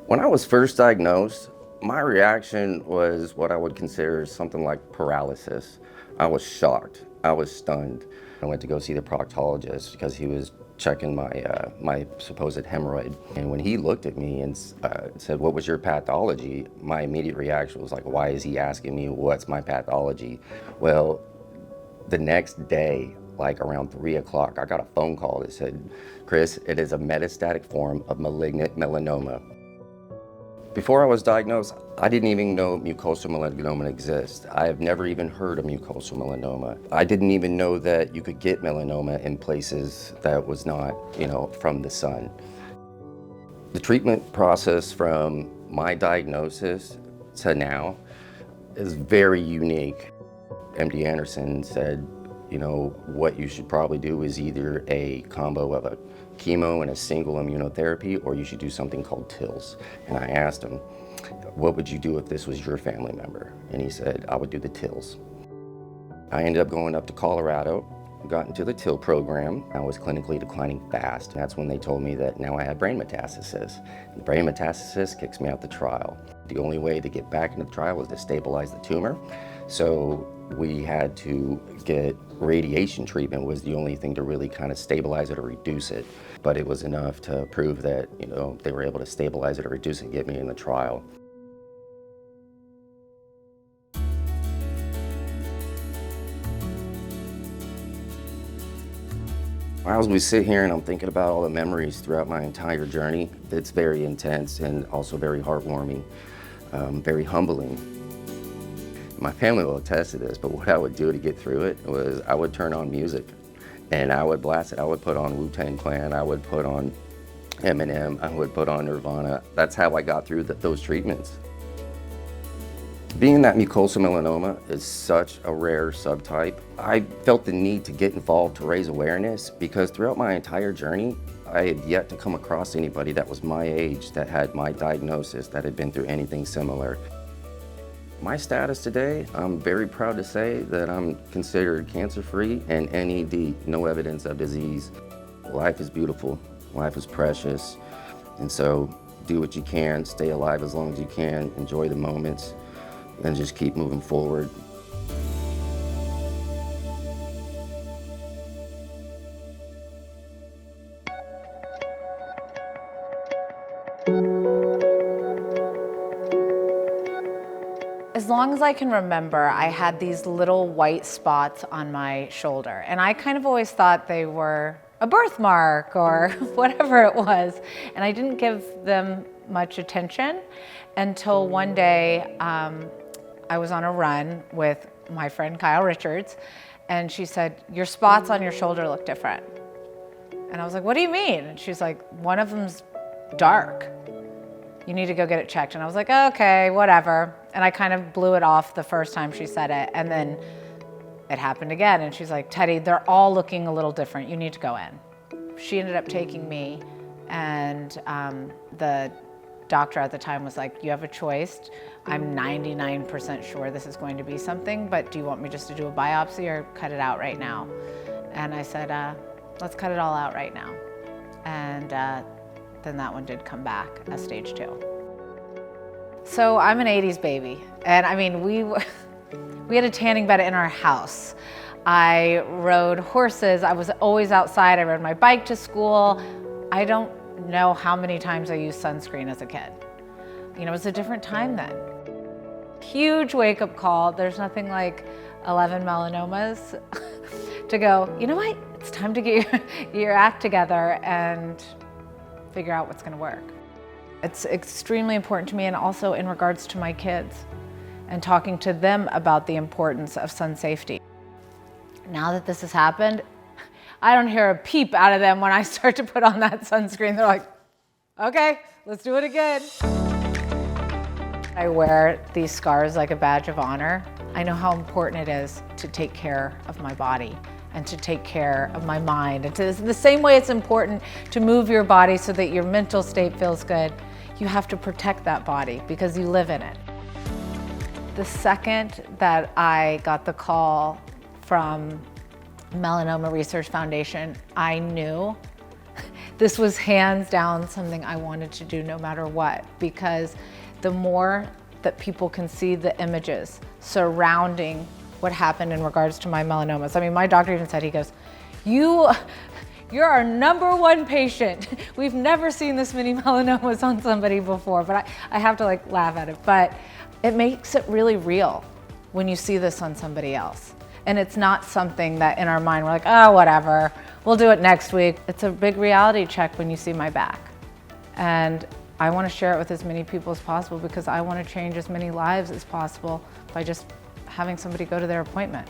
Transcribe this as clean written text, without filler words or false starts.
When I was first diagnosed, my reaction was what I would consider something like paralysis. I was shocked. I was stunned. I went to go see the proctologist because he was checking my supposed hemorrhoid. And when he looked at me and said, "What was your pathology?" my immediate reaction was like, why is he asking me what's my pathology? Well, the next day, like around 3 o'clock, I got a phone call that said, "Chris, it is a metastatic form of malignant melanoma." Before I was diagnosed, I didn't even know mucosal melanoma exists. I have never even heard of mucosal melanoma. I didn't even know that you could get melanoma in places that was not, from the sun. The treatment process from my diagnosis to now is very unique. MD Anderson said, what you should probably do is either a combo of a chemo and a single immunotherapy, or you should do something called TILs. And I asked him, what would you do if this was your family member? And he said, I would do the TILs. I ended up going up to Colorado, got into the TIL program. I was clinically declining fast. That's when they told me that now I had brain metastasis. And brain metastasis kicks me out the trial. The only way to get back into the trial was to stabilize the tumor. So we had to get radiation treatment was the only thing to really kind of stabilize it or reduce it. But it was enough to prove that, they were able to stabilize it or reduce it and get me in the trial. As we sit here and I'm thinking about all the memories throughout my entire journey, it's very intense and also very heartwarming, very humbling. My family will attest to this, but what I would do to get through it was I would turn on music and I would blast it. I would put on Wu-Tang Clan, I would put on Eminem, I would put on Nirvana. That's how I got through those treatments. Being that mucosal melanoma is such a rare subtype, I felt the need to get involved to raise awareness because throughout my entire journey, I had yet to come across anybody that was my age that had my diagnosis, that had been through anything similar. My status today, I'm very proud to say that I'm considered cancer-free and NED, no evidence of disease. Life is beautiful, life is precious, and so do what you can, stay alive as long as you can, enjoy the moments, and just keep moving forward. As long as I can remember, I had these little white spots on my shoulder, and I kind of always thought they were a birthmark or whatever it was, and I didn't give them much attention until one day I was on a run with my friend Kyle Richards, and she said, "Your spots on your shoulder look different." And I was like, "What do you mean?" And she's like, "One of them's dark. You need to go get it checked." And I was like, "Okay, whatever." And I kind of blew it off the first time she said it. And then it happened again. And she's like, "Teddi, they're all looking a little different. You need to go in." She ended up taking me, and the doctor at the time was like, "You have a choice. I'm 99% sure this is going to be something, but do you want me just to do a biopsy or cut it out right now?" And I said, "Let's cut it all out right now." And then that one did come back as stage 2. So I'm an 80s baby. And I mean, we had a tanning bed in our house. I rode horses. I was always outside. I rode my bike to school. I don't know how many times I used sunscreen as a kid. It was a different time then. Huge wake-up call. There's nothing like 11 melanomas to go, you know what? It's time to get your act together and figure out what's going to work. It's extremely important to me, and also in regards to my kids and talking to them about the importance of sun safety. Now that this has happened, I don't hear a peep out of them when I start to put on that sunscreen. They're like, "Okay, let's do it again." I wear these scars like a badge of honor. I know how important it is to take care of my body and to take care of my mind. And the same way it's important to move your body so that your mental state feels good, you have to protect that body because you live in it. The second that I got the call from Melanoma Research Foundation, I knew This was hands down something I wanted to do no matter what, because the more that people can see the images surrounding what happened in regards to my melanomas. I mean, my doctor even said, he goes, you're our #1 patient. We've never seen this many melanomas on somebody before, but I have to like laugh at it. But it makes it really real when you see this on somebody else. And it's not something that in our mind, we're like, oh, whatever, we'll do it next week. It's a big reality check when you see my back. And I want to share it with as many people as possible because I want to change as many lives as possible by just having somebody go to their appointment.